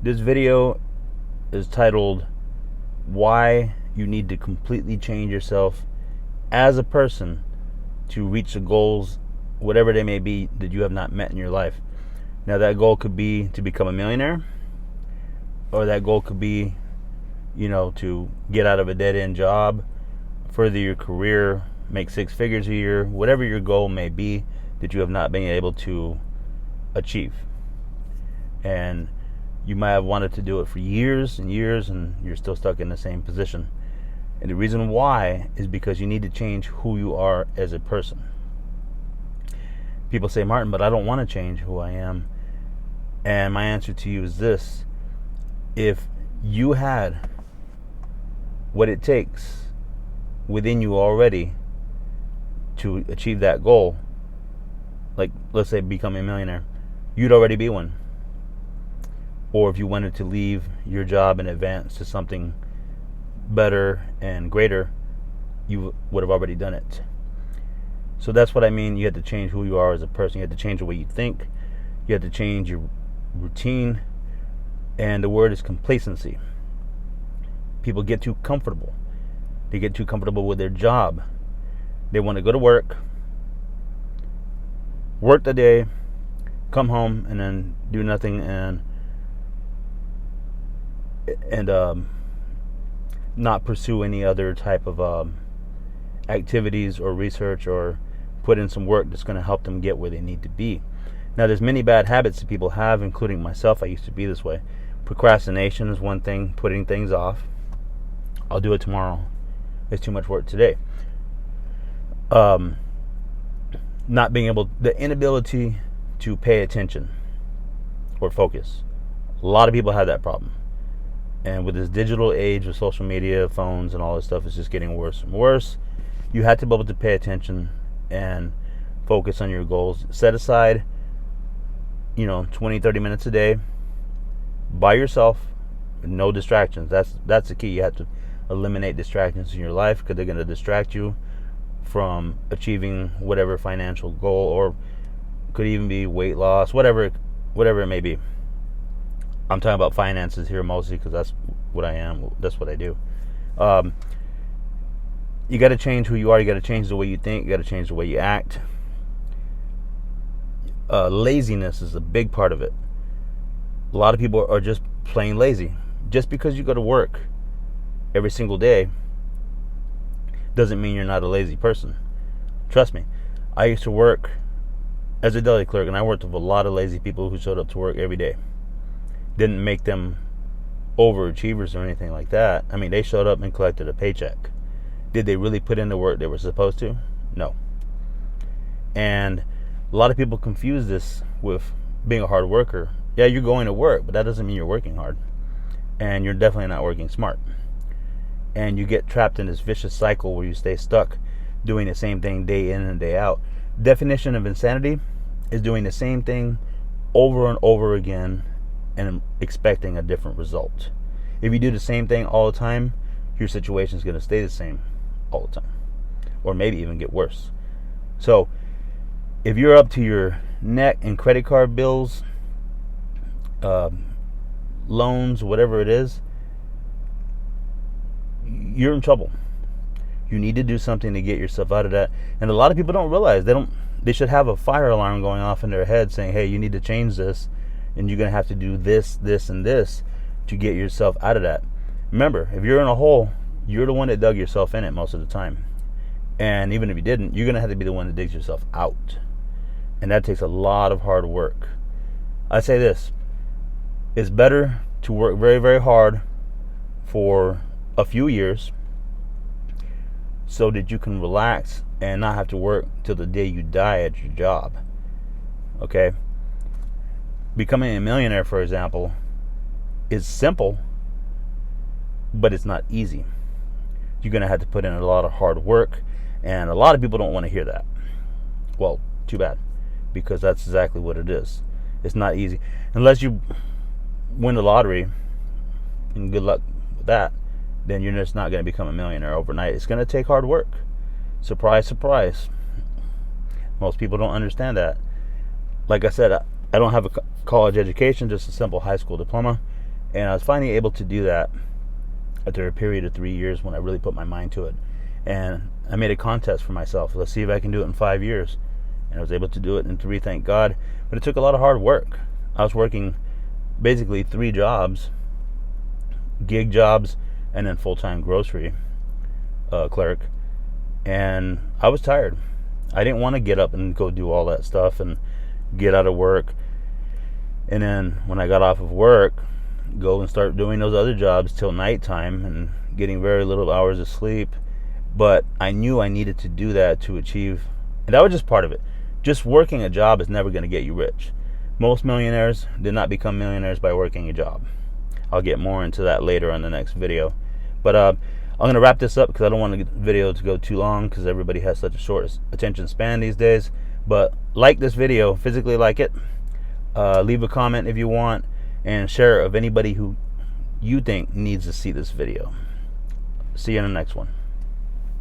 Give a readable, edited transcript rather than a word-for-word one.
This video is titled Why You Need to Completely Change Yourself as a Person to Reach the Goals, whatever they may be, that you have not met in your life. Now, that goal could be to become a millionaire, or that goal could be, to get out of a dead-end job, further your career, make 6 figures a year, whatever your goal may be that you have not been able to achieve. And you might have wanted to do it for years and years, and you're still stuck in the same position. And the reason why is because you need to change who you are as a person. People say, Martin, but I don't want to change who I am. And my answer to you is this: if you had what it takes within you already to achieve that goal, like let's say become a millionaire, you'd already be one. Or if you wanted to leave your job and advance to something better and greater, you would have already done it. So that's what I mean. You have to change who you are as a person. You have to change the way you think. You have to change your routine. And the word is complacency. People get too comfortable. They get too comfortable with their job. They want to go to work the day, come home, and then do nothing and not pursue any other type of activities or research, or put in some work that's going to help them get where they need to be. Now, there's many bad habits that people have, including myself. I used to be this way. Procrastination is one thing, putting things off. I'll do it tomorrow. It's too much work today. Not being able, the inability to pay attention or focus. A lot of people have that problem. And with this digital age with social media, phones, and all this stuff, it's just getting worse and worse. You have to be able to pay attention and focus on your goals. Set aside, 20, 30 minutes a day by yourself, no distractions. That's the key. You have to eliminate distractions in your life, because they're going to distract you from achieving whatever financial goal, or could even be weight loss, whatever it may be. I'm talking about finances here mostly, because that's what I am. That's what I do. You got to change who you are. You got to change the way you think. You got to change the way you act. Laziness is a big part of it. A lot of people are just plain lazy. Just because you go to work every single day doesn't mean you're not a lazy person. Trust me. I used to work as a deli clerk, and I worked with a lot of lazy people who showed up to work every day. Didn't make them overachievers or anything like that. I mean, they showed up and collected a paycheck. Did they really put in the work they were supposed to? No. And a lot of people confuse this with being a hard worker. Yeah, you're going to work, but that doesn't mean you're working hard. And you're definitely not working smart. And you get trapped in this vicious cycle where you stay stuck doing the same thing day in and day out. Definition of insanity is doing the same thing over and over again and expecting a different result. If you do the same thing all the time, your situation is going to stay the same all the time, or maybe even get worse. So if you're up to your neck in credit card bills, loans, whatever it is, you're in trouble. You need to do something to get yourself out of that. And a lot of people don't realize they should have a fire alarm going off in their head saying, hey, you need to change this, and you're going to have to do this, this, and this to get yourself out of that. Remember, if you're in a hole, you're the one that dug yourself in it most of the time. And even if you didn't, you're going to have to be the one that digs yourself out. And that takes a lot of hard work. I say this: it's better to work very, very hard for a few years so that you can relax and not have to work till the day you die at your job. Okay? Becoming a millionaire, for example, is simple, but it's not easy. You're going to have to put in a lot of hard work, and a lot of people don't want to hear that. Well, too bad, because that's exactly what it is. It's not easy. Unless you win the lottery, and good luck with that, then you're just not going to become a millionaire overnight. It's going to take hard work. Surprise, surprise. Most people don't understand that. Like I said, I don't have a college education, just a simple high school diploma. And I was finally able to do that after a period of 3 years when I really put my mind to it. And I made a contest for myself. Let's see if I can do it in 5 years. And I was able to do it in 3, thank God. But it took a lot of hard work. I was working basically 3 jobs, gig jobs, and then full-time grocery clerk. And I was tired. I didn't want to get up and go do all that stuff and get out of work. And then when I got off of work, go and start doing those other jobs till nighttime and getting very little hours of sleep. But I knew I needed to do that to achieve, and that was just part of it. Just working a job is never going to get you rich. Most millionaires did not become millionaires by working a job. I'll get more into that later on the next video. But I'm going to wrap this up because I don't want the video to go too long because everybody has such a short attention span these days. But like this video, physically like it. Leave a comment if you want, and share it with anybody who you think needs to see this video. See you in the next one.